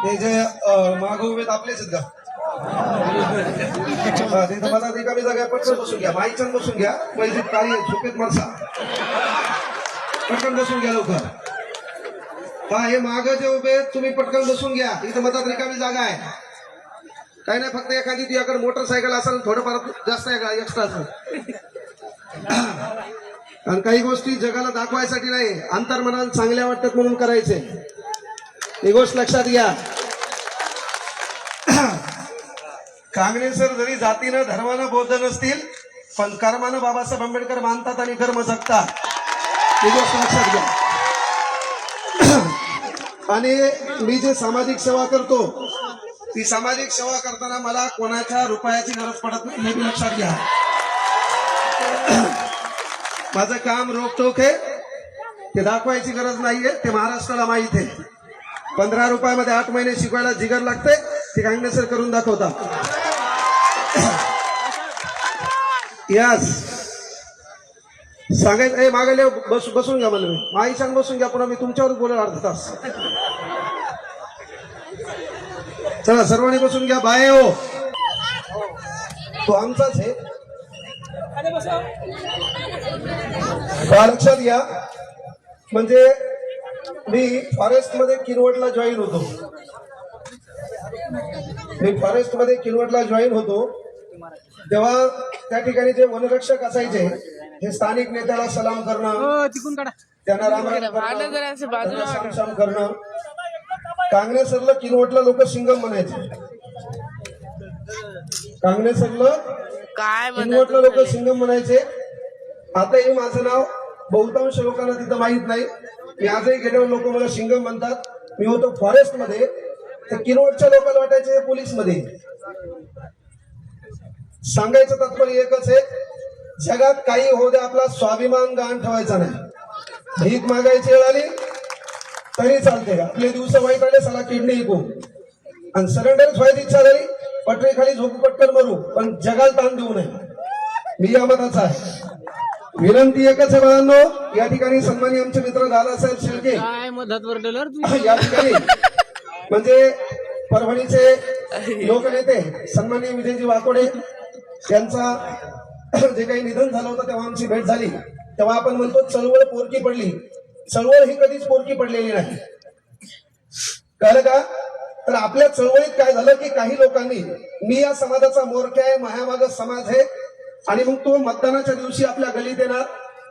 ते जे माग उभेत आपलेच आहेत का? तिथं मला रिकामी जागा पटकन बसून घ्या, माईच्यान बसून घ्या. पहिली काळी झोपेत मरसा, पटकन बसून घ्या लवकर. हा, हे माग जे उभे तुम्ही पटकन बसून घ्या. इथं मधात रिकामी जागा आहे. काही नाही, फक्त एखादी तुझ्याकडे मोटरसायकल असेल थोडंफार जास्त आहे का एक्स्ट्रा असेल. आणि काही गोष्टी जगाला दाखवायसाठी नाही, अंतर्मनाला चांगल्या वाटतात म्हणून करायचे. ही गोष्ट लक्षात घ्या. काँग्रेसर जरी जातीनं धर्मानं बौद्ध नसतील, पण कर्मानं बाबासाहेब आंबेडकर मानतात आणि कर्म जगतात. ही गोष्ट लक्षात घ्या. आणि मी जे सामाजिक सेवा करतो, ती सामाजिक सेवा करताना मला कोणाच्या रुपयाची गरज पडत नाही, हे लक्षात घ्या. माझं काम रोखटोक आहे, ते दाखवायची गरज नाहीये, ते महाराष्ट्राला माहित आहे. 15 रुपयामध्ये 8 महिने शिकवायला जिगर लागते, ते काँग्रेसर करून दाखवतात. यस, सांगायचं मागायला बसून घ्या. मला मी माईशान बसून घ्या, पुन्हा मी तुमच्यावर बोलायला अर्धा तास. चला सर्वांनी बसून घ्या. बाय हो, तो आमचाच आहे. लक्षात घ्या. म्हणजे मी फॉरेस्टमध्ये किनवटला जॉईन होतो. तेव्हा त्या ठिकाणी जे वनरक्षक असायचे, हे स्थानिक नेत्याला सलाम करणं, त्यांना राम करणं. काँग्रेसरला किनवटला लोक सिंगम म्हणायचे. किनवटला लोक सिंगम म्हणायचे. आता हे माझं नाव बहुतांश लोकांना तिथं माहित नाही. मी आजही गेल्यावर लोक मला सिंगम म्हणतात. मी होतो फॉरेस्ट मध्ये, तर किनवटच्या लोकांना वाटायचे पोलीस मध्ये. सांगायचं तात्पर्य एकच आहे, जगात काही होऊ द्या, आपला स्वाभिमान गहाण ठेवायचा नाही. भीक मागायची वेळ आली तरी चालते, आपले दिवस वाईट आले चला किडनी विकू, आणि सरेंडरच व्हायची इच्छा झाली पटरी खाली झोपू पटकन मरू, पण जगाला ताण देऊ नये. मी या मताचा आहे. विनंती एकच आहे बाळांनो, या ठिकाणी सन्माननीय आमचे मित्र दादासाहेब शेळके या ठिकाणी, म्हणजे परभणीचे लोकनेते सन्माननीय विजयजी वाकोडे यांचा जे काही निधन झालं होतं, तेव्हा आमची भेट झाली. तेव्हा आपण म्हणतो चळवळ पोरकी पडली. चळवळ ही कधीच पोरकी पडलेली नाही. कळलं का? तर आपल्या चळवळीत काय झालं की काही लोकांनी, मी या समाजाचा मोरक्या आहे, मायामाग समाज आहे, आणि मग तो मतदानाच्या दिवशी आपल्या गलीत येणार,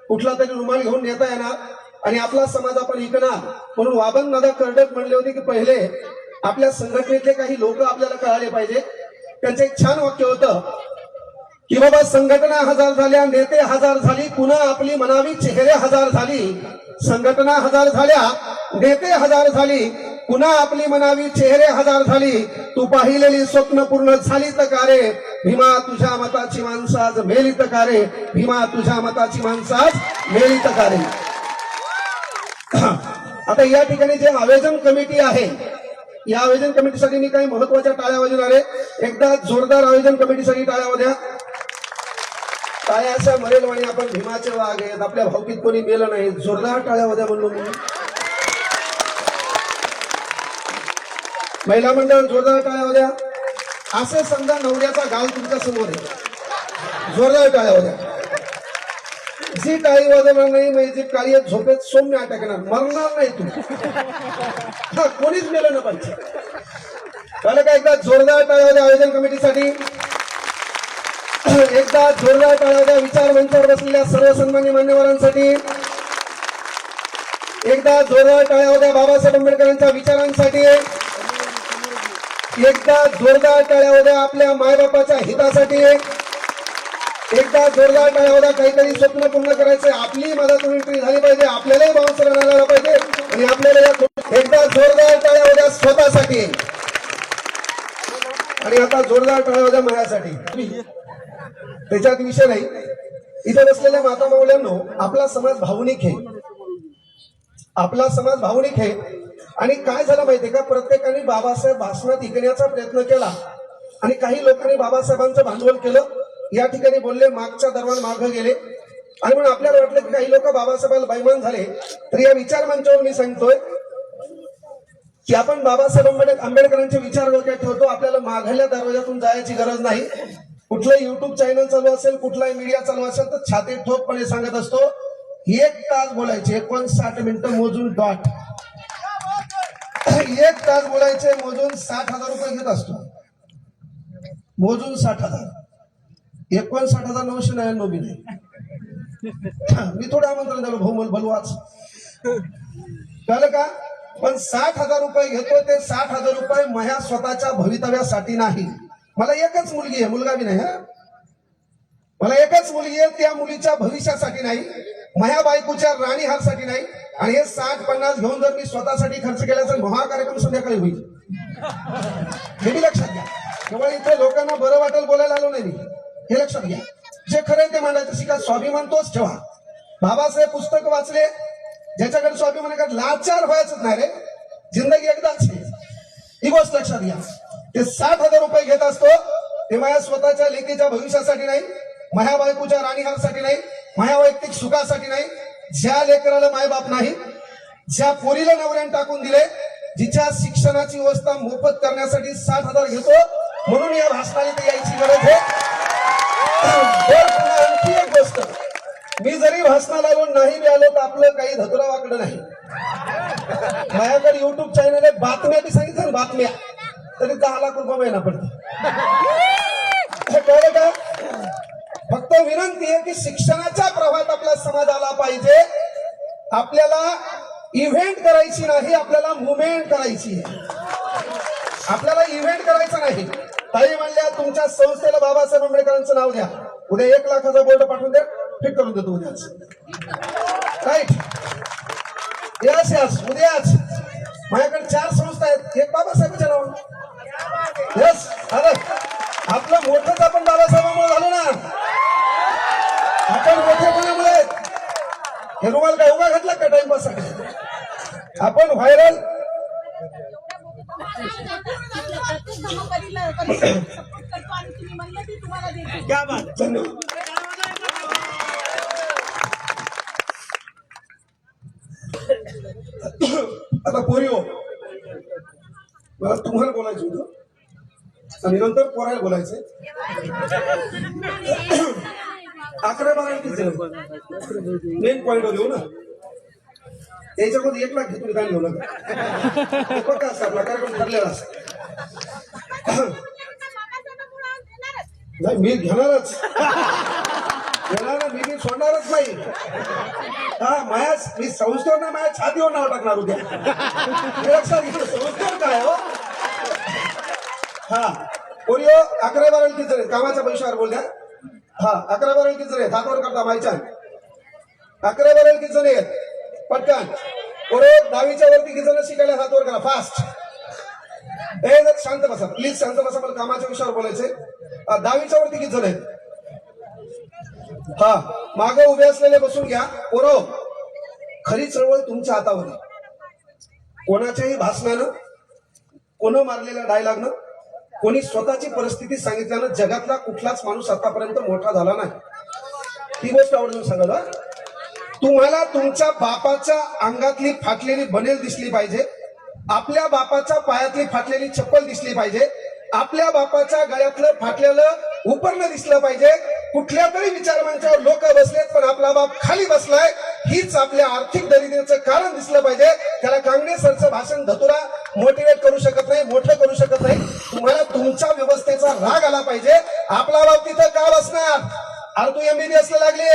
कुठला तरी रुमाल घेऊन नेता येणार, आणि आपला समाज आपण ऐकणार. म्हणून वाबन दादा कर्डक म्हणले होते की पहिले आपल्या संघटनेतले काही लोक आपल्याला कळाले पाहिजे. त्यांचं एक छान वाक्य होतं की बाबा, संघटना हजार झाल्या, नेते हजार झाली, पुन्हा आपली मनावी चेहरे हजार झाली. संघटना हजार झाल्या, नेते हजार झाली, पुन्हा आपली मनावी चेहरे हजार झाली. तू पाहिलेली स्वप्न पूर्ण झाली तर का रे भीमा, तुझ्या मताची माणसं आज मेली तर का रे भीमा, तुझ्या मताची माणसं आज मेली तर का रे. आता या ठिकाणी जे आयोजन कमिटी आहे, या आयोजन कमिटीसाठी मी काही महत्वाच्या टाळ्या वाजवणार आहे. एकदा जोरदार आयोजन कमिटीसाठी टाळ्या वाजवा. टाळ्या अशा मरेलवाणी, आपण भीमाचे वाघ आहेत, आपल्या भावकीत कोणी मेलं नाही. जोरदार टाळ्या वाजवा म्हणलो मी. महिला मंडळ जोरदार टाळ्या वाजवा. असे समजा नवऱ्याचा गाव तुमच्या समोर आहे, जोरदार टाळ्या वाजवा. जी टाळी वाजवणार नाही म्हणजे जी काळी झोपेत सौम्य अटकणार, मरणार नाही तू. कोणीच मेलं ना पाहिजे. कळलं का? एकदा जोरदार टाळ्या वाजवा आयोजन कमिटीसाठी. एकदा जोरदार टाळ्या वाजवा विचार मंचावर बसलेल्या सर्व सन्मान्य मान्यवरांसाठी. एकदा जोरदार टाळ्या वाजवा बाबासाहेब आंबेडकरांच्या विचारांसाठी. एकदा जोरदार टाळ्या वाजवा आपल्या मायबापाच्या हितासाठी. एकदा जोरदार टाळ्या वाजवा. काहीतरी स्वप्न पूर्ण करायचे, आपली मदत एंट्री झाली पाहिजे, आपल्यालाही बाउन्सर आणायला पाहिजे, आणि आपल्याला एकदा जोरदार टाळ्या वाजवा स्वतःसाठी. आणि आता जोरदार टाळ्या वाजवा माझ्यासाठी. त्याच्यात विषय नाही. इथे बसलेल्या माता माऊल्यांनो, आपला समाज भावनिक आहे, आपला समाज भावनिक आहे. आणि काय झालं माहितीये का, प्रत्येकाने बाबासाहेब भाषणात ऐकण्याचा प्रयत्न केला, आणि काही लोकांनी बाबासाहेबांचं भांडवल केलं. या ठिकाणी बोलले, मागच्या दरम्यान मागे गेले. आणि म्हणून आपल्याला वाटलं की काही लोक बाबासाहेबांना बैमान झाले, तर या विचार मंचावर मी सांगतोय की आपण बाबासाहेब आंबेडकरांचे विचार डोक्यात ठेवतो. आपल्याला मागल्या दरवाजातून जायची गरज नाही. कुठलंही युट्यूब चॅनल चालू असेल, कुठलाही मीडिया चालू असेल, तर छातीत ठोकपणे सांगत असतो 1 तास बोलायचे 59 मिनिटं मोजून डॉट. 1 तास बोलायचे मोजून 60,000 रुपये घेत असतो. मोजून 60,000. 59,999 बी नाही. मी थोडं आमंत्रण द्यालो भाऊ बलवाच कळलं का. पण 60,000 रुपये घेतो ते 60,000 रुपये माझ्या स्वतःच्या भवितव्यासाठी नाही. मला एकच मुलगी आहे, मुलगा बी नाही. मला एकच मुलगी आहे, त्या मुलीच्या भविष्यासाठी नाही, माझ्या बायकोच्या राणीहारसाठी नाही. आणि हे 60-50 घेऊन जर मी स्वतःसाठी खर्च केला तर महाकार्यक्रम संध्याकाळी होईल. हे बी लक्षात घ्या. केवळ इथे लोकांना बरं वाटेल बोलायला आलो नाही मी, हे लक्षात घ्या. जे खरं ते मांडायचं शिका. स्वाभिमान तोच ठेवा. बाबासाहेब पुस्तक वाचले, ज्याच्याकडे स्वाभिमान आहे, लाचार व्हायचंच नाही रे, जिंदगी एकदाच आहे, ही गोष्ट लक्षात घ्या. ते 60,000 रुपये घेत असतो ते माझ्या स्वतःच्या लेकीच्या भविष्यासाठी नाही, माझ्या बायकोच्या राणीहारसाठी नाही, माझ्या वैयक्तिक सुखासाठी नाही, ज्या लेकराला मायबाप नाही, ज्या पोरीला नवऱ्याने टाकून दिले, जिच्या शिक्षणाची व्यवस्था मोफत करण्यासाठी 60,000 घेतो. म्हणून या भाषणाला ते यायची गरज आहे. आणखी एक गोष्ट, मी जरी भाषणाला आलो नाही बी आलो तर आपलं काही धतुरा वाकडं नाही. माझ्याकडे युट्यूब चॅनल आहे, बातम्या बी सांगितलं, बातम्या तरी 10 लाख रुपये महिना पडते. कळलं का. फक्त विनंती आहे की शिक्षणाच्या प्रवाहात आपला समाज आला पाहिजे. आपल्याला इव्हेंट करायची नाही, आपल्याला मुवमेंट करायची आहे. आपल्याला इव्हेंट करायचा नाही. ताई म्हणल्या तुमच्या संस्थेला बाबासाहेब आंबेडकरांचं नाव द्या, उद्या 1 लाखाचा बोर्ड पाठवून द्या, फिट करून देतो उद्याच. राईट. यस यस, उद्याच. माझ्याकडे 4 संस्था आहेत, एक बाबासाहेबांच्या नावाने. यस. अरे आपलं मोठंच आपण बाबासाहेबांमुळे झालो ना. आपण मोठेपणामुळे. हे रुमाल काय उगा घातला का टाइमपास साठी. आपण व्हायरल. क्या बात. धन्यवाद. आता पोरी हो, मला तुम्हाला बोलायचं होतं आणि नंतर पोरायला बोलायचंय. 11-12 मेन पॉइंट घेऊ ना. त्याच्यामध्ये 1 लाख घेतो, काय घेऊ नका. पक्का असं आपला कार्यक्रम ठरलेला असं. नाही मी घेणारच, मी सोडणारच नाही. हा माया मी संस्थेवर ना माझ्या छातीवर नाव टाकणार उद्या. लक्षात घेतलं संस्थेवर काय हो. हा पोलिओ 11-12 किती जण कामाच्या पैशावर बोल द्या. हा 11-12 किती जण आहेत हातवर करता मायच्या. 11-12 किती जण आहेत पटकन. बरोबर 10वीच्या वरती किती जण शिकायला हातवर करा फास्ट. हे जर शांत बसा प्लीज, शांत बसा, मला कामाच्या विषयावर बोलायचंय. 10वीच्या वरती किती जण आहेत. हा मागे उभे असलेले बसून घ्या. पोरो खरी चळवळ तुमच्या हातावर आहे. कोणाच्याही भाषणानं, कोण मारलेल्या डायलॉगनं, कोणी स्वतःची परिस्थिती सांगितल्यानं जगातला कुठलाच माणूस आतापर्यंत मोठा झाला नाही. ही गोष्ट आवडून सांगा. तुम्हाला तुमच्या बापाच्या अंगातली फाटलेली बनेल दिसली पाहिजे, आपल्या बापाच्या पायातली फाटलेली चप्पल दिसली पाहिजे, आपल्या बापाच्या गळ्यातलं फाटलेलं उपरणं दिसलं पाहिजे. कुठल्या तरी विचारमंचावर लोक बसलेत पण आपला बाप खाली बसलाय, हीच आपल्या आर्थिक दरिद्रीचं कारण दिसलं पाहिजे. त्याला काँग्रेस सरचं भाषण धतुरा मोटिवेट करू शकत नाही, मोठं करू शकत नाही. तुम्हाला तुमच्या व्यवस्थेचा राग आला पाहिजे. आपला बाप तिथं का बसणार. अरे तू MBBS ला लागली,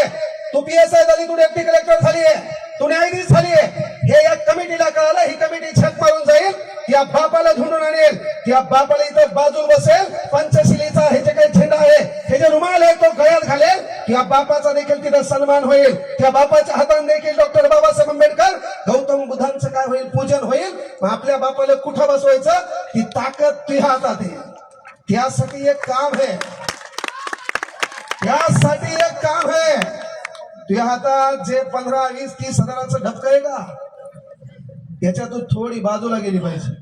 तू PSI झाली, तू डेप्टी कलेक्टर झाली, तू न्यायाधीश झाली. हे या कमिटीला कळालं, ही कमिटी छत मारून जाईल, या बापाला धुंडून आणेल, त्या बापाला इथं बाजू बसेल, पंचशिलीचा हे जे काही झेंडा आहे, हे जे रुमाल आहे तो गळ्यात घालेल, त्या बापाचा देखील तिथं सन्मान होईल. त्या बापाच्या हातात देखील डॉक्टर बाबासाहेब आंबेडकर, गौतम बुद्धांचं काय होईल, पूजन होईल. आपल्या बापाला कुठं बसवायचं, ती ताकद तुझ्या हातात आहे. त्यासाठी एक काम आहे, यासाठी एक काम आहे. तुझ्या हातात जे 15, 20, 30 हजाराचं ढपक आहे का, याच्यातून थोडी बाजूला गेली पाहिजे.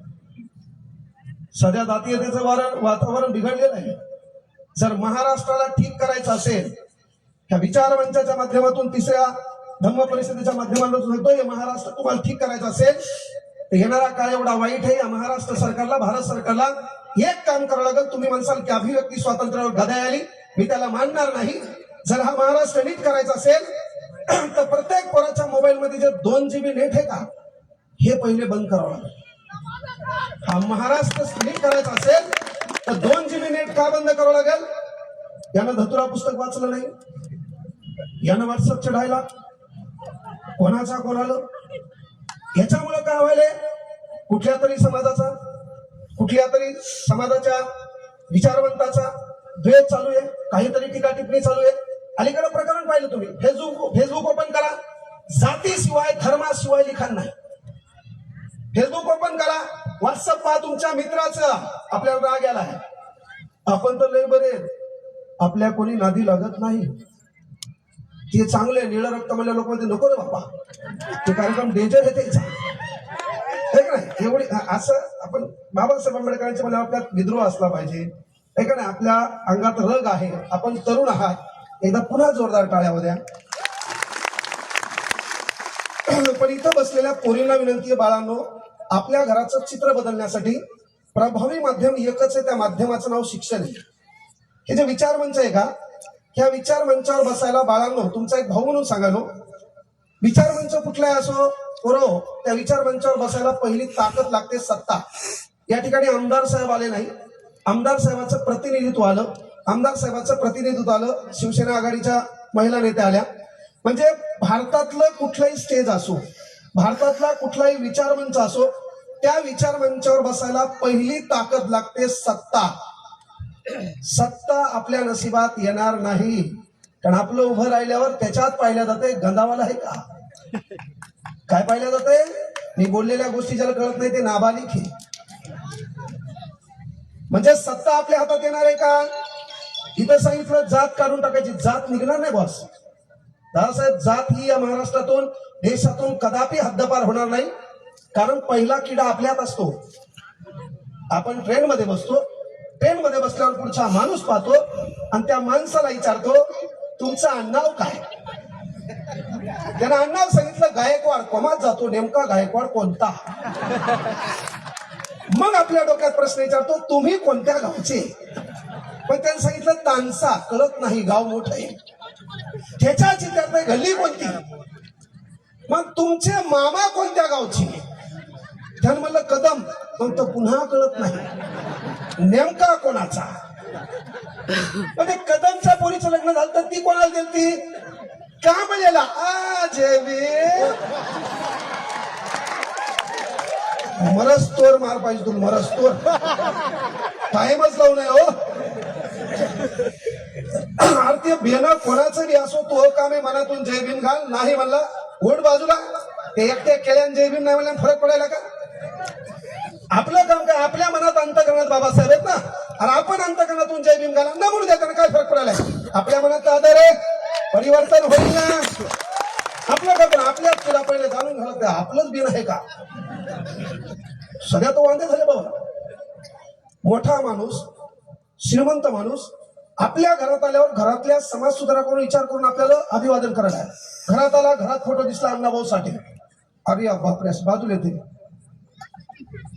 सध्या जातीयतेचं वातावरण बिघडलेलं आहे. जर महाराष्ट्राला ठीक करायचं असेल ह्या विचारमंचाच्या माध्यमातून, तिसऱ्या धम्म परिषदेच्या माध्यमातून सांगतो, हे महाराष्ट्र तुम्हाला ठीक करायचं असेल तर येणारा काळ एवढा वाईट आहे. या महाराष्ट्र सरकारला, भारत सरकारला एक काम करावं लागेल. तुम्ही म्हणसाल की अभिव्यक्ती स्वातंत्र्यावर गदा आली, मी त्याला मानणार नाही. जर हा महाराष्ट्र नीट करायचा असेल तर प्रत्येक पोराच्या मोबाईल मध्ये जे 2 GB नेट आहे का, हे पहिले बंद करावं लागेल. हा महाराष्ट्र नीट करायचा असेल तर 2 GB नेट का बंद करावं लागेल? यानं धतुरा पुस्तक वाचलं नाही, यानं व्हॉट्सअप चढायला कोणाचा कोणाला. याच्यामुळे काय व्हायलंय, कुठल्या तरी समाजाचा, कुठल्या तरी समाजाच्या विचारवंताचा द्वेष चालू आहे, काहीतरी टीका टिप्पणी चालू आहे. अलीकडे प्रकरण पाहिलं तुम्ही, फेसबुक ओपन करा, जातीशिवाय धर्माशिवाय लिखाण नाही. फेसबुक ओपन करा, व्हॉट्सअप पहा, तुमच्या मित्राचं आपल्याला राग आला आहे. आपण तर लय बरे, आपल्या कोणी नादी लागत नाही. ते चांगले निळं रक्त म्हणल्या लोक मध्ये नको रे बाबा, ते कार्यक्रम डेंजर आहे त्याचा. नाही एवढी असं आपण बाबासाहेब आंबेडकरांच्या मला आपल्यात विद्रोह असला पाहिजे, हे का नाही. आपल्या अंगात रग आहे, आपण तरुण आहात. एकदा पुन्हा जोरदार टाळ्या द्या. पण इथं बसलेल्या पोरींना विनंती आहे, बाळांनो, आपल्या घराचं चित्र बदलण्यासाठी प्रभावी माध्यम एकच आहे, त्या माध्यमाचं नाव शिक्षण आहे. हे जे विचार मंच आहे का, ह्या विचार मंचावर बसायला बाळांनो, तुमचा एक भाऊ म्हणून सांगालो, विचार मंच कुठलाही असो पोरो, त्या विचार मंचावर बसायला पहिली ताकद लागते, सत्ता. या ठिकाणी आमदार साहेब आले नाही, आमदार साहेबांचं प्रतिनिधित्व आलं, आमदार साहेबांचं प्रतिनिधित्व आलं, शिवसेना आघाडीच्या महिला नेत्या आल्या. म्हणजे भारतातलं कुठलाही स्टेज असो, भारतातला कुठलाही विचारमंच असो, त्या विचार मंचावर बसायला पहिली ताकद लागते, सत्ता. सत्ता आपल्या नशिबात येणार नाही, कारण आपलं उभं राहिल्यावर त्याच्यात पाहिल्या जाते गंधावाला आहे का, काय पाहिल्या जाते. मी बोललेल्या गोष्टी ज्याला कळत नाही ते नाबालिक आहे. म्हणजे सत्ता आपल्या हातात येणार आहे का? इथं सांगितलं जात काढून टाकायची, जात निघणार नाही बॉस. दादासाहेब, जात ही या महाराष्ट्रातून, देशातून कदापि हद्दपार होणार नाही. कारण पहिला किडा आपल्यात असतो. आपण ट्रेन मध्ये बसतो, ट्रेन मध्ये बसल्यावर पुढचा माणूस पाहतो आणि त्या माणसाला विचारतो तुमचं आडनाव काय. त्यानं आडनाव सांगितलं गायकवाड, कोमात जातो नेमका गायकवाड कोणता. मग आपल्या डोक्यात प्रश्न विचारतो तुम्ही कोणत्या गावचे. पण त्यांनी सांगितलं तानसा, कळत नाही गाव मोठं आहे. त्याच्या चित्रात गल्ली कोणती. मग तुमचे मामा कोणत्या गावचे. त्यानं म्हणलं कदम, मग तो पुन्हा कळत नाही नेमका कोणाचा. पण कदमच्या पोरीचं लग्न झालं तर ती कोणाला दिलती, का म्हणलेला मरस्तोर मार पाहिजे तुला, मरस्तोर टाइमच लावू नये हो. आरती बेनं कोणाचं बी असो, तो कामे मनातून जय भीम घाल, नाही म्हणला ओढ बाजूला. ते एकट्या केल्यान जय भीम नाही म्हणल्या फरक पडायला का. आपलं काम काय, आपल्या मनात अंतकरणात बाबासाहेब आहेत ना, आणि आपण अंतकरणातून जय भीम घाला ना म्हणून देताना काय फरक पडायला. आपल्या मनात आदर आहे, परिवर्तन होईल ना. आपलं काम आपल्याच तुला पहिले जाणून घालत, आपलंच बिन आहे का. सगळ्या तो वांदे झाले बाबा. मोठा माणूस, श्रीमंत माणूस आपल्या घरात आल्यावर घरातल्या समाज सुधारकांवर विचार करून आपल्याला अभिवादन करायला आहे. घरात आला, घरात फोटो दिसला अण्णाभाऊ साठे, अरे बापरे बाजूला येते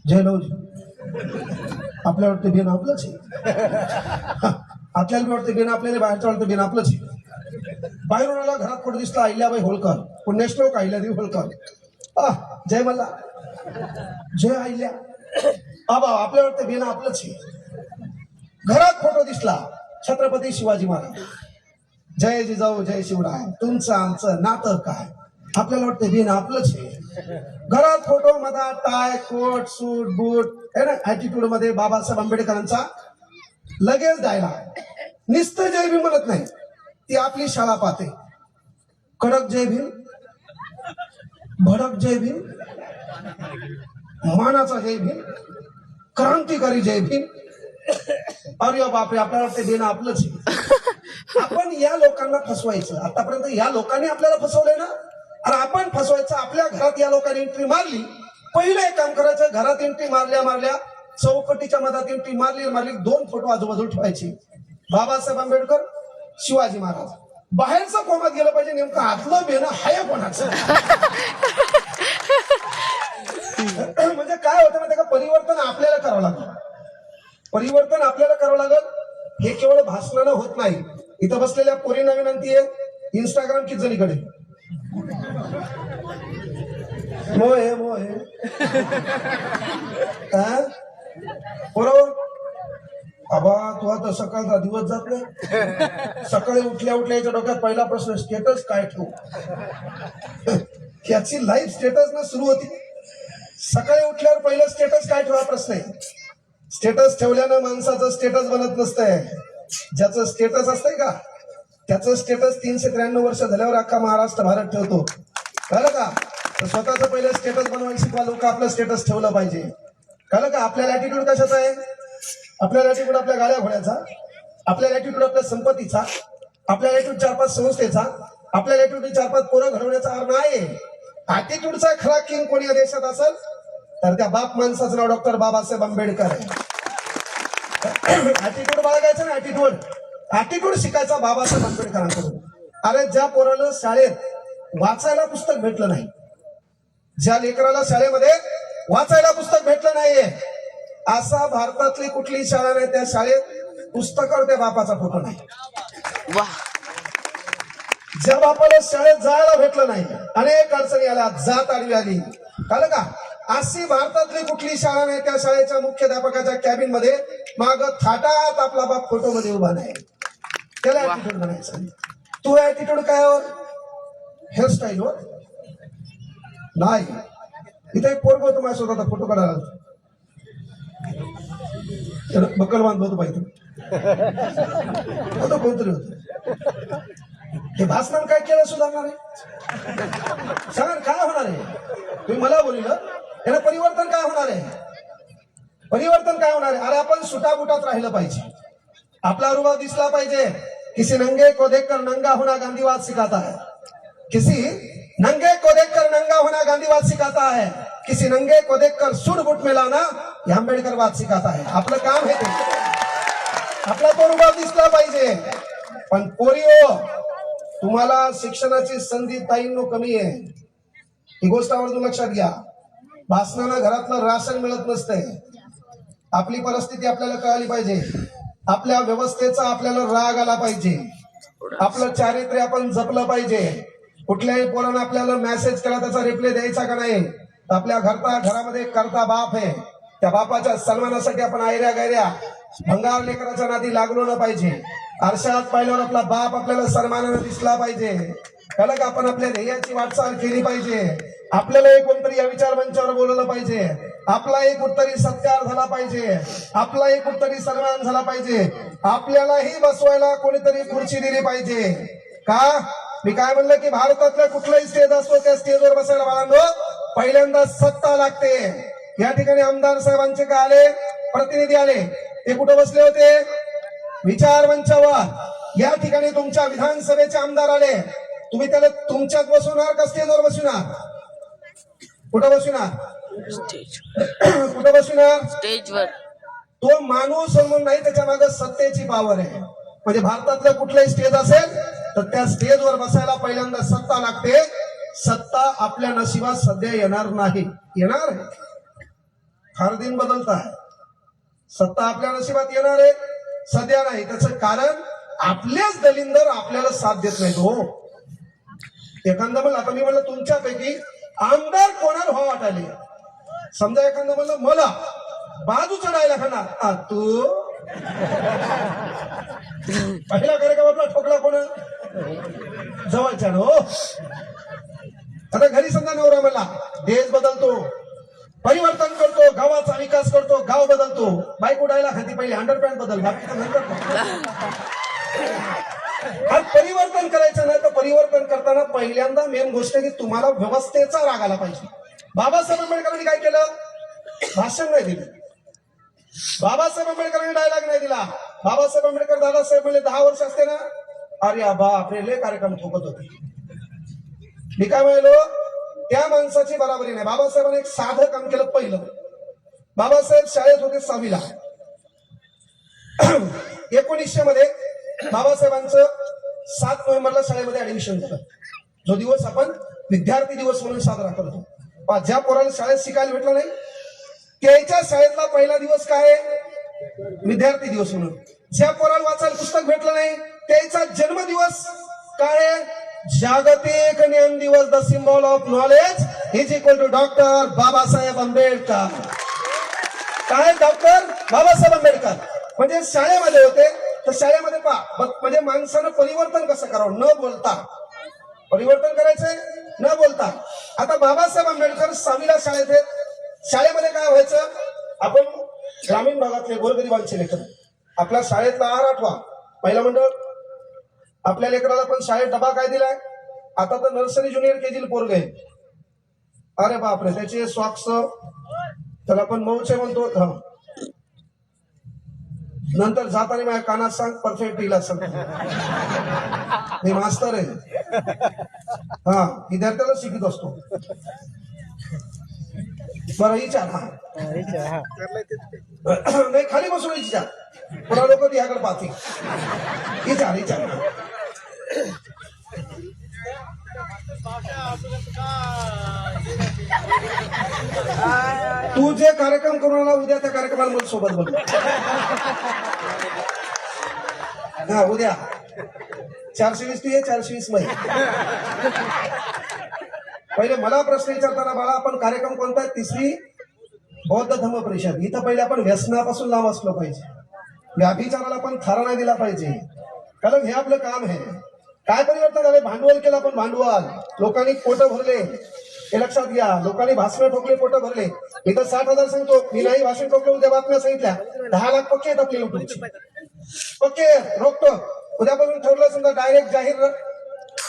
जयलवजी. आपल्या वाटतं बेन आपलंच आहे, आपल्याला वाटतं बेन आपल्याला, बाहेरच्या वाटतं बेन आपलंच आहे. बाहेरून आला, घरात फोटो दिसला अहिल्याबाई होळकर, पुण्यश्लोक अहिल्यादेवी होळकर, जय मल्ला, जय अहिल्या. बाबा आपल्या वाटतं बेन आपलंच आहे. घरात फोटो दिसला छत्रपती शिवाजी महाराज, जय जिजाऊ जय शिवराय. तुमचं आमचं नातं काय, आपल्याला वाटतं बेन आपलंच आहे. घरात फोटो मध्ये टाय कोट सूट बूट है ना, ऍटिट्यूड मध्ये बाबासाहेब आंबेडकरांचा लगेच द्यायला. नुसतं जय भीम म्हणत नाही, ती आपली शाळा पाहते. कडक जय भीम, भडक जय भीम, मानाचा जय भीम, क्रांतिकारी जय भीम. अरे बापरे, आपल्याला वाटतं देणं आपलंच आहे. आपण या लोकांना फसवायचं. आतापर्यंत या लोकांनी आपल्याला फसवलंय ना, आणि आपण फसवायचं. आपल्या घरात या लोकांनी एंट्री मारली, पहिलं एक काम करायचं, घरात एंट्री मारल्या चौकटीच्या मधात एंट्री मारली 2 फोटो आजूबाजूला ठेवायचे, बाबासाहेब आंबेडकर, शिवाजी महाराज. बाहेरचं कोमात गेलं पाहिजे, नेमकं आतलं बेनं हाय कोणाचं. म्हणजे काय होतं ना, परिवर्तन आपल्याला करावं लागलं. परिवर्तन आपल्याला करावं लागल. हे केवळ भाषणानं होत नाही. इथं बसलेल्या पोरींना विनंती आहे, इंस्टाग्राम किती जणीकडे मोहे मोहे बरोबर. आबा तू आता सकाळचा दिवस जात नाही. सकाळी उठल्या उठल्याच्या डोक्यात पहिला प्रश्न, स्टेटस काय ठेवू. याची लाईफ स्टेटस न सुरू होती. सकाळी उठल्यावर पहिलं स्टेटस काय ठेवा प्रश्न आहे. स्टेटस ठेवल्यानं माणसाचं स्टेटस बनत नसतंय. ज्याचं स्टेटस असतंय का त्याचं स्टेटस 393 वर्ष झाल्यावर अख्खा महाराष्ट्र भारत ठेवतो. कळलं का. तर स्वतःचं पहिलं स्टेटस बनवायला शिकवा. लोक आपलं स्टेटस ठेवलं पाहिजे. कळलं का. आपल्याला ऍटिट्यूड कशाचा आहे. आपल्याला ऍटिट्यूड आपल्या गाड्या घोड्याचा, आपल्याला ऍटिट्यूड आपल्या संपत्तीचा, आपल्याला ऍटिट्यूड 4-5 संस्थेचा, आपल्याला ऍटिट्यूड 4-5 पोरं घडवण्याचा नाही. ऍटिट्यूडचा खरा किंग कोणी या देशात असेल तर त्या बाप माणसाचं नाव डॉक्टर बाबासाहेब आंबेडकर आहे. ऍटिट्यूड बाळगायचं ना, ऍटिट्यूड शिकायचा बाबासाहेब आंबेडकरांकडून. अरे ज्या पोराला शाळेत वाचायला पुस्तक भेटलं नाही, ज्या लेकराला शाळेमध्ये वाचायला पुस्तक भेटलं नाहीये, असा भारतातली कुठली शाळा नाही त्या शाळेत पुस्तकावर त्या बापाचा फोटो नाही. ज्या बापाला शाळेत जायला भेटलं नाही, अनेक अडचणी आल्या, जात आडवी आली. कळलं का. अशी भारतातली कुठली शाळा नाही त्या शाळेच्या मुख्याध्यापकाच्या कॅबिन मध्ये माग थाटात आपला बाप फोटो मध्ये उभा नाही. त्याला ऍटिट्यूड म्हणायचं. तू ऍटिट्यूड काय वर, हेअरस्टाईलवर नाही. इथे एक पोरग होतो माझ्या स्वतःचा फोटो काढायला, बक्कल बांधलो होतो पाहिजे होतं कोणतरी होत. हे भाषण काय केलं सुधारणार आहे. सांगा काय होणार आहे. तुम्ही मला बोलिलं याला परिवर्तन काय होणार आहे. परिवर्तन काय होणार आहे. अरे आपण सुटाबुटात राहिलं पाहिजे. आपला रुबाब दिसला पाहिजे. किसी नंगे को देखकर नंगा होना गांधीवाद सिखाता है. किसी नंगे को देखकर नंगा होना गांधीवाद सिखाता है. किसी नंगे को देखकर सूट बुट में लाना यह आंबेडकरवाद सिखाता है. आपलं काम आहे ते. आपला तो रुबाब दिसला पाहिजे. पण पोरियो तुम्हाला शिक्षणाची संधी ताईंनो कमी आहे. ही गोष्ट आवर्जून लक्षात घ्या. भाषणानं घरातलं राशन मिळत नसतंय. आपली परिस्थिती आपल्याला कळाली पाहिजे. आपल्या व्यवस्थेचा आपल्याला राग आला पाहिजे. आपलं चारित्र्य आपण जपलं पाहिजे. कुठल्याही पोरानं आपल्याला मेसेज केला त्याचा रिप्लाय द्यायचा का नाही. आपल्या घरामध्ये करता बाप आहे. त्या बापाच्या सन्मानासाठी आपण आयऱ्या गैऱ्या भंगार लेकराच्या नादी लागलो न पाहिजे. आरशात पाहिल्यावर आपला बाप आपल्याला सन्मानानं दिसला पाहिजे. कळलं का. आपण आपल्या ध्येयाची वाटचाल केली पाहिजे. आपल्याला एक कोणतरी या विचार मंचावर बोलवलं पाहिजे. आपला एक उत्तरी सत्कार झाला पाहिजे. आपला एक उत्तरी सन्मान झाला पाहिजे. आपल्यालाही बसवायला कोणीतरी खुर्ची दिली पाहिजे. का मी काय म्हणलं की भारतातल्या कुठलाही स्टेज असतो त्या स्टेजवर बसायला बाळांनो पहिल्यांदा सत्ता लागते. या ठिकाणी आमदार साहेबांचे काय आले, प्रतिनिधी आले, ते कुठे बसले होते, विचार मंचावर. या ठिकाणी तुमच्या विधानसभेचे आमदार आले, तुम्ही त्याला तुमच्यात बसवणार का स्टेजवर बसवणार. कुठं बसवणार, कुठं बसवणार, स्टेजवर. तो माणूस म्हणून नाही, त्याच्या मागे सत्तेची पावर आहे. म्हणजे भारतातलं कुठलंही स्टेज असेल तर त्या स्टेजवर बसायला पहिल्यांदा सत्ता लागते. सत्ता आपल्या नशिबात सध्या येणार नाही. येणार फार दिन बदलत आहे. सत्ता आपल्या नशिबात येणार आहे, सध्या नाही. त्याचं कारण आपलेच दलिंदर आपल्याला साथ देत नाहीत. हो एखादं म्हणलं, आता मी म्हणलं तुमच्यापैकी आमदार कोणाला व्हावं वाटायले. समजा एखादं म्हणलं मला बाजू चढायला खाणार, तू पहिला कार्यक्रमातला ठोकला कोण जवळच्या हो. आता घरी समजा नवरा म्हणला देश बदलतो, परिवर्तन करतो, गावाचा विकास करतो, गाव बदलतो, बाईक उडायला खाती पहिले अंडरपॅन्ट बदल, बाकीचं नंतर. आज परिवर्तन करायचं नाही तर परिवर्तन करताना पहिल्यांदा मेन गोष्ट की तुम्हाला व्यवस्थेचा राग आला पाहिजे. बाबासाहेब आंबेडकरांनी काय केलं, भाषण नाही दिलं. बाबासाहेब आंबेडकरांनी डायलॉग नाही दिला. बाबासाहेब आंबेडकर दादासाहेब म्हणले 10 वर्ष असते ना, अरे बापरे लय कार्यक्रम ठोकत होते. मी काय म्हणलो त्या माणसाची बराबरी नाही. बाबासाहेबांनी एक साधं काम केलं. पहिलं बाबासाहेब शाळेत होते 6वीला. 1900 मध्ये बाबासाहेबांचं 7 नोव्हेंबरला शाळेमध्ये ऍडमिशन झालं, जो दिवस आपण विद्यार्थी दिवस म्हणून साजरा करतो. ज्या पोराला शाळेत शिकायला भेटलं नाही त्याच्या शाळेतला पहिला दिवस काय आहे? विद्यार्थी दिवस म्हणून. ज्या पोराला वाचायला पुस्तक भेटलं नाही त्याचा जन्मदिवस काय आहे? जागतिक ज्ञान दिवस. The symbol of knowledge is equal to doctor Babasaheb Ambedkar. काय? डॉक्टर बाबासाहेब आंबेडकर. म्हणजे शाळेमध्ये होते तर शाळेमध्ये पहा म्हणजे माणसानं परिवर्तन कसं करावं, न बोलता परिवर्तन करायचंय, न बोलता. आता बाबासाहेब आंबेडकर 6वीला शाळेत आहेत. शाळेमध्ये काय व्हायचं? आपण ग्रामीण भागातले गोरगरिबांचे लेकर, आपल्या शाळेतला आहार आठवा. महिला मंडळ आपल्या लेकराला पण शाळेत डबा काय दिलाय? आता तर नर्सरी ज्युनियर केजी पोरग आहे. अरे बापरे, त्याचे सॉक्स त्याला पण मऊचे म्हणतो. नंतर जाताना माझ्या कानात सांग परफेक्ट येईल असं. मी मास्तर आहे, हा विद्यार्थ्याला शिकत असतो. बरं विचार. नाही खाली बसून विचार, पुन्हा लोक याकडे पाहतील. विचार विचार. तू जे कार्यक्रम करून आला उद्या त्या कार्यक्रमाला मला सोबत बोल. हा उद्या 420 तू ये, 420 मध्ये. पहिले मला प्रश्न विचारताना बाळा आपण कार्यक्रम कोणता आहे? 3री बौद्ध धम्म परिषद. इथं पहिले आपण व्यसनापासून लांब असलो पाहिजे, व्याभिचाराला पण थारा नाही दिला पाहिजे, कारण हे आपलं काम आहे. काय परिवर्तन झाले? भांडवल केलं आपण, भांडवल. लोकांनी पोटं भरले, हे लक्षात घ्या. लोकांनी भाषण ठोकले, पोटं भरले. इथं 60,000 सांगतो मी, नाही भाषण ठोकलं. उद्या बातम्या सांगितल्या 10 लाख पक्के आहेत आपले युट्यूबचे, पक्के रोखतो. उद्यापासून ठरलं समजा डायरेक्ट जाहीर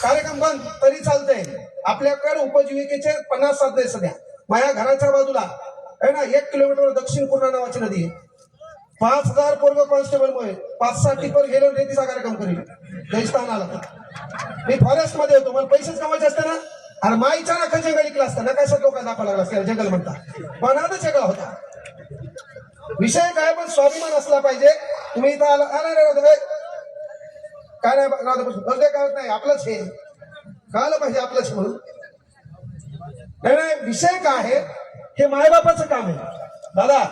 कार्यक्रम बंद तरी चालतंय. आपल्याकडे उपजीविकेचे 50 साधने सध्या. माझ्या घराच्या बाजूला आहे ना 1 किलोमीटर दक्षिण पूर्णा नावाची नदी आहे. 5,000 पोरग कॉन्स्टेबल मुळे 5-6 टिपर गेलो रेतीचा कार्यक्रम करील. देवस्थान आला मी फॉरेस्ट मध्ये होतो, मला पैसेच कमायचे असते ना. अरे माईच्या नाका जंगल इकला असता ना, कशा लोकांना दाखवा लागला असता जंगल म्हणता. मनातच जंगल होता. विषय काय? पण स्वाभिमान असला पाहिजे. तुम्ही इथं आला काय नाही कळत नाही, आपलंच हे कळलं पाहिजे, आपलंच म्हणून. नाही विषय काय आहे? हे मायबापाचं काम आहे दादा.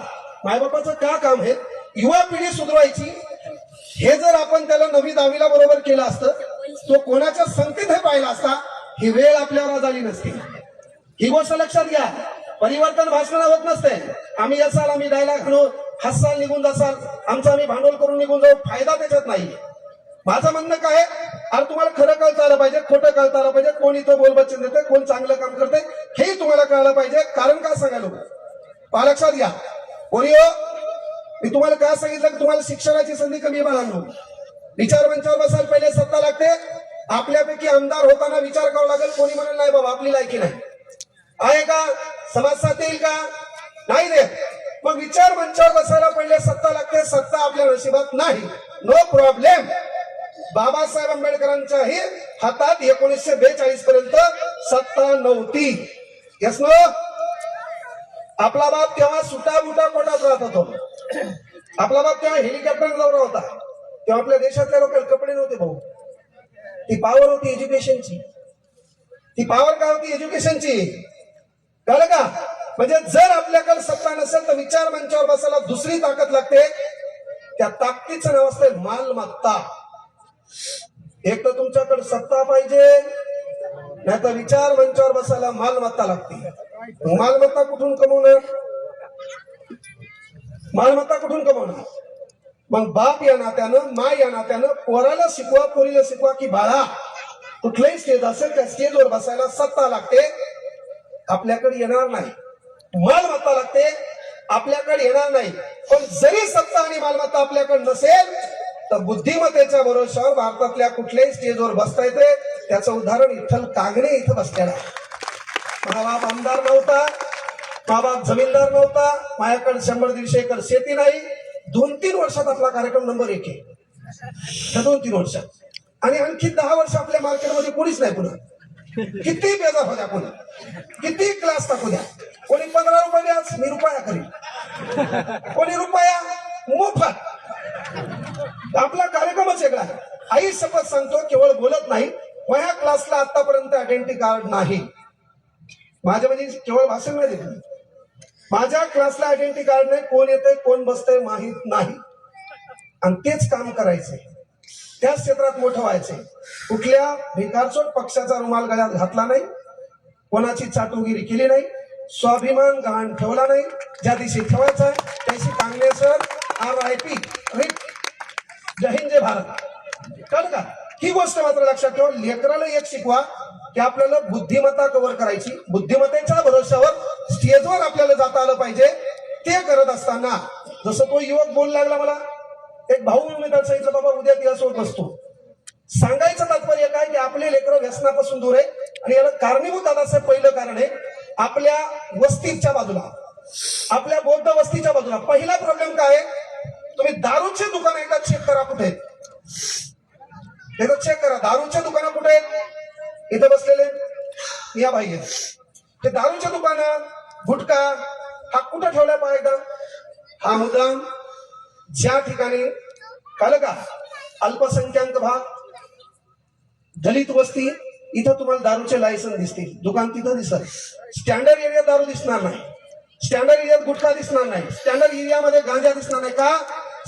मायबापाचं का काम आहे? युवा पिढी सुधरवायची. हे जर आपण त्याला 9वी 10वीला बरोबर केलं असतं, तो कोणाच्या संगतीत हे पाहिला असता, ही वेळ आपल्यावर आली नसती. ही गोष्ट लक्षात घ्या. परिवर्तन भाषण होत नसते. आम्ही असाल, आम्ही डायलॉग आणू, हसाल, निघून जासाल, आमचं आम्ही भांडवल करून निघून जाऊ, फायदा त्याच्यात नाही. माझं म्हणणं काय आहे? अरे तुम्हाला खरं कळता आलं पाहिजे, खोटं कळता आलं पाहिजे, कोण इथं बोलबच्चन देते, कोण चांगलं काम करते हेही तुम्हाला कळलं पाहिजे. कारण काय सांगायलो पहा, लक्षात घ्या. कोणी हो, मी तुम्हाला काय सांगितलं की तुम्हाला शिक्षणाची संधी कमी बाळांनो. विचार मंचावर बसायला पहिले सत्ता लागते. आपल्यापैकी आमदार होताना विचार करावा लागेल. कोणी म्हणेल नाही बाबा आपली लायकी नाही आहे का, समाज साथ येईल का, नाही दे. मग विचार मंचावर बसायला पहिले सत्ता लागते. सत्ता आपल्या नशिबात नाही, नो प्रॉब्लेम. बाबासाहेब आंबेडकरांच्याही हातात 1942 पर्यंत सत्ता नव्हती. Yes no. आपला बाप तेव्हा सुटाबुटा कोटात राहत होतो. आपला बाप तेव्हा हेलिकॉप्टर दौरा होता. तेव्हा आपल्या देशातल्या लोकांना कपडे नव्हते भाऊ. ती पॉवर होती एज्युकेशनची. ती पॉवर काय होती? एज्युकेशनची. कळलं का? म्हणजे जर आपल्याकडे सत्ता नसेल तर विचार मंचावर बसायला दुसरी ताकद लागते. त्या ताकदीचं नाव असते मालमत्ता. एक तर तुमच्याकडे सत्ता पाहिजे, नाही तर विचार मंचावर बसायला मालमत्ता लागते. मालमत्ता कुठून कमवणार? मालमत्ता कुठून कमवणार? मग बाप या नात्यानं, माय या नात्यानं पोराला शिकवा, पोरीला शिकवा की बाळा कुठलंही स्टेज असेल त्या स्टेजवर बसायला सत्ता लागते. आपल्याकडे येणार नाही. मालमत्ता लागते, आपल्याकडे येणार नाही. पण जरी सत्ता आणि मालमत्ता आपल्याकडे नसेल तर बुद्धिमत्तेच्या भरोशावर भारतातल्या कुठल्याही स्टेजवर बसता येते. त्याचं उदाहरण विठ्ठल कागणे इथं बसलेला. माझा बाप आमदार नव्हता, माझा बाप जमीनदार नव्हता, माझ्याकडे 100-150 एकर शेती नाही. 2-3 वर्षात आपला कार्यक्रम नंबर 1 आहे. 2-3 वर्षात. आणि आणखी 10 वर्ष आपल्या मार्केटमध्ये कोणीच नाही. पुन्हा किती बेजार होत्या, पुन्हा किती क्लास टाकू द्या. कोणी 15 रुपये द्या, मी रुपया करीन. कोणी रुपया मोफत. आपला कार्यक्रमच वेगळा आहे. आई शपथ सांगतो, केवळ बोलत नाही, माझ्या क्लासला आतापर्यंत आयडेंटिटी कार्ड नाही. माझ्या म्हणजे केवळ भाषण नाही देत, माझ्या क्लासला आयडेंटिटी कार्ड नाही, कोण येतंय कोण बसतंय माहित नाही. आणि तेच काम करायचंय, त्याच क्षेत्रात मोठं व्हायचंय. कुठल्या भिकारचोट पक्षाचा रुमाल गळ्यात घातला नाही, कोणाची चाटुगिरी केली नाही, स्वाभिमान गहाण ठेवला नाही. ज्या दिवशी ठेवायचा त्याशी काँग्रेसवर RIP, जय हिंद जय भारत. कळलं का? ही गोष्ट मात्र लक्षात ठेवा. लेकराला एक शिकवा की आपल्याला बुद्धिमत्ता कव्हर करायची, बुद्धिमत्तेच्या भरोश्यावर स्टेजवर आपल्याला जाता आलं पाहिजे. ते करत असताना जसं तो युवक बोलू लागला, मला एक भाऊ म्हणून मी त्याला सांगितलं, बाबा उद्या दिवसवर बसतो. सांगायचं तात्पर्य काय की आपले लेकरं व्यसनापासून दूर आहे. आणि याला कारणीभूत दादाचं पहिलं कारण आहे आपल्या वस्तीच्या बाजूला, आपल्या बौद्ध वस्तीच्या बाजूला. पहिला प्रॉब्लेम काय आहे, तुम्ही दारूचे दुकान एकदा चेक करा कुठे आहेत. एकदा चेक करा दारूच्या दुकानं कुठे आहेत. इथं बसलेले या बाई आहेत, ते दारूच्या दुकानं, गुटखा हा कुठं ठेवलाय पहा एकदा. हा मुद्दाम ज्या ठिकाणी कळलं का अल्पसंख्याक भाग, दलित वस्ती, इथं तुम्हाला दारूचे लायसन दिसतील, दुकान तिथं दिसत. स्टँडर्ड एरियात दारू दिसणार नाही, स्टँडर्ड एरियात गुटखा दिसणार नाही, स्टँडर्ड एरियामध्ये गांजा दिसणार नाही. का?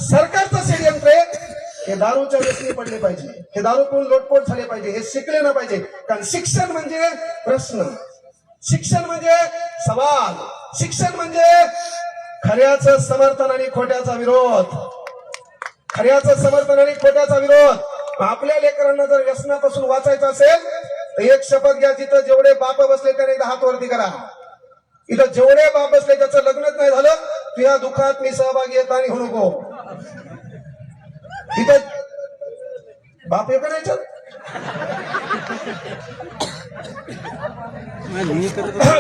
सरकारचं षडयंत्र आहे. हे दारूच्या व्यसनी पडले पाहिजे, हे दारू पिऊन लोटपोट झाले पाहिजे, हे शिकले ना पाहिजे. कारण शिक्षण म्हणजे प्रश्न, शिक्षण म्हणजे सवाल, शिक्षण म्हणजे खऱ्याचं समर्थन आणि खोट्याचा विरोध, खऱ्याचं समर्थन आणि खोट्याचा विरोध. आपल्या लेकरांना जर व्यसनापासून वाचायचं असेल तर एक शपथ घ्या, जिथं जेवढे बाप बसले त्याने एकदा हात वरती करा. इथं जेवढे बाप बसले त्याचं लग्नच नाही झालं, तुझ्या दुःखात मी सहभागी येता आणि होऊ नको. इथं बाप हे करायचं,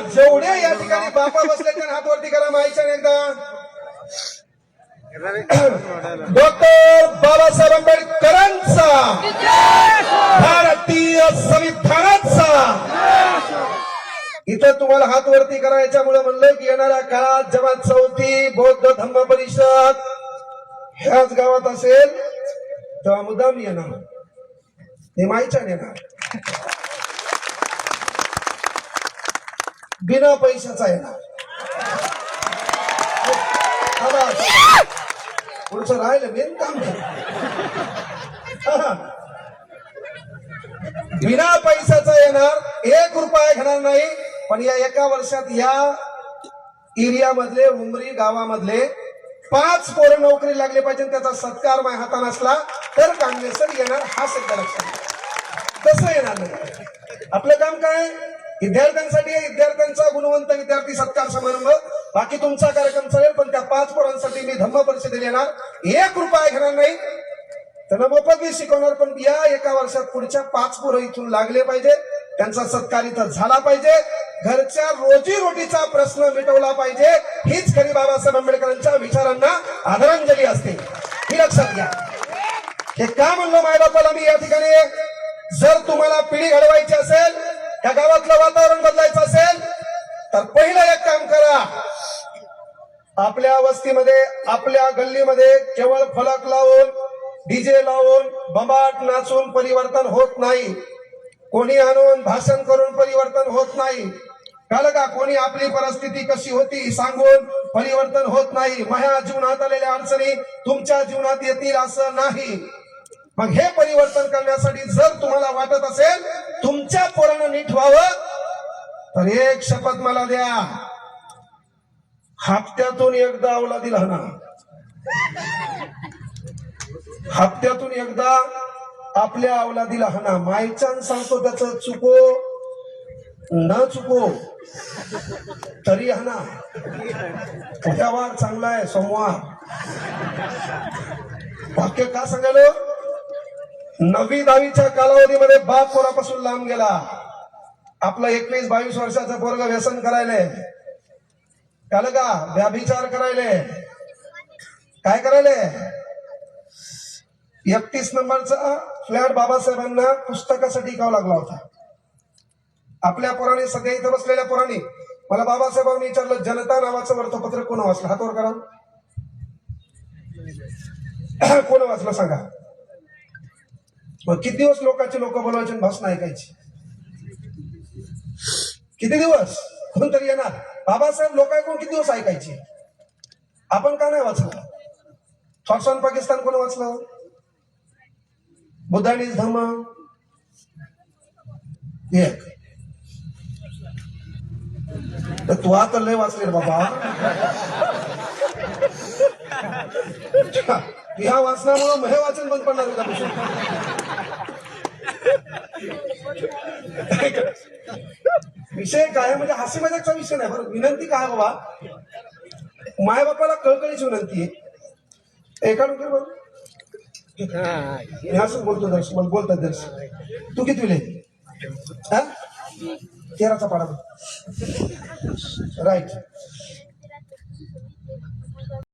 जेवढे या ठिकाणी बापा बसले त्याने हात वरती करा. माहिती एकदा डॉक्टर बाबासाहेब आंबेडकरांचा, भारतीय संविधानाचा. इथं तुम्हाला हात वरती करायच्यामुळे म्हणलं की येणाऱ्या काळात जेव्हा 4थी बौद्ध धम्म परिषद ह्याच गावात असेल तेव्हा मुद्दाम येणार, हे माहीच्या येणार, बिना पैशाचा येणार. पुढचं राहिलं मेन काम, बिना पैशाचा येणार, 1 रुपया घेणार नाही. पण या एका वर्षात या एरियामधले उमरी गावामधले 5 पोरं नोकरी लागले पाहिजे, त्याचा सत्कार माझ्या हाताने असला तर काँग्रेस येणार. हा शब्द लक्षात, तसं येणार नाही. आपलं काम काय, विद्यार्थ्यांसाठी विद्यार्थ्यांचा गुणवंत विद्यार्थी सत्कार समारंभ, बाकी तुमचा कार्यक्रम चालेल. पण त्या 5 पोरांसाठी मी धम्म परिषदेला येणार, 1 रुपया घेणार नाही, त्यांना मोफत मी शिकवणार. पण या एका वर्षात पुढच्या 5 पोरं इथून लागले पाहिजे, त्यांचा सत्कार इथं झाला पाहिजे, घरच्या रोजीरोटीचा प्रश्न मिटवला पाहिजे. हीच खरी बाबासाहेब आंबेडकरांच्या विचारांना आदरांजली असते, ही लक्षात घ्या. हे का म्हणलं मायबापाला मी या ठिकाणी, जर तुम्हाला पिढी घडवायची असेल, या गावातलं वातावरण बदलायचं असेल तर पहिलं एक काम करा. आपल्या वस्तीमध्ये, आपल्या गल्लीमध्ये केवळ फलक लावून, डीजे लावून, बंबाट नाचून परिवर्तन होत नाही. कोणी आणून भाषण करून परिवर्तन होत नाही. कळलं का? कोणी आपली परिस्थिती कशी होती सांगून परिवर्तन होत नाही. माझ्या जीवनात आलेल्या अडचणी तुमच्या जीवनात येतील असं नाही. मग हे परिवर्तन करण्यासाठी जर तुम्हाला वाटत असेल तुमच्या पोरानं नीट व्हावं तर एक शपथ मला द्या, हप्त्यातून एकदा औलादीला हाना, हप्त्यातून एकदा आपल्या अवलादीला हाना. मायचान सांगतो त्याचं चुको न चुको तरी हाना. उद्या वार चांगला आहे, सोमवार. वाक्य का सांगायला, 9वी 10वीच्या कालावधीमध्ये बाप पोरापासून लांब गेला. आपला 21-22 वर्षाचा पोरग व्यसन करायले, कळलं का, व्याभिचार करायले, काय करायले. 31 नंबरचा फ्लॅट बाबासाहेबांना पुस्तकासाठी विकावा लागला होता. आपल्या पोराने, सगळ्या इथं बसलेल्या पोराने मला बाबासाहेबांनी विचारलं, जनता नावाचं वृत्तपत्र कोण वाचलं? हातवर करा, कोण वाचलं सांगा. मग किती दिवस लोकांचे लोक बोलवायचे आणि भाषण ऐकायची? किती दिवस? कोणतरी येणार, बाबासाहेब लोक ऐकून किती दिवस ऐकायचे? आपण का नाही वाचलं? थॉट्स ऑन पाकिस्तान कोण वाचलं? बुद्धांनीज धम्म एक. तर तू आता लय वाचले रे बाबा. ह्या वाचनामुळे महे वाचन बंद पडणार उद्यापासून. विषय काय म्हणजे हास्य मजाकचा विषय नाही बरं. विनंती काय बाबा, माय बापाला कळकळीची विनंती आहे. एका नंतर बघ मी असंच बोलतो दर्श, मला बोलतात दर्श. तू किती विले? हा 13चा पाडा राईट.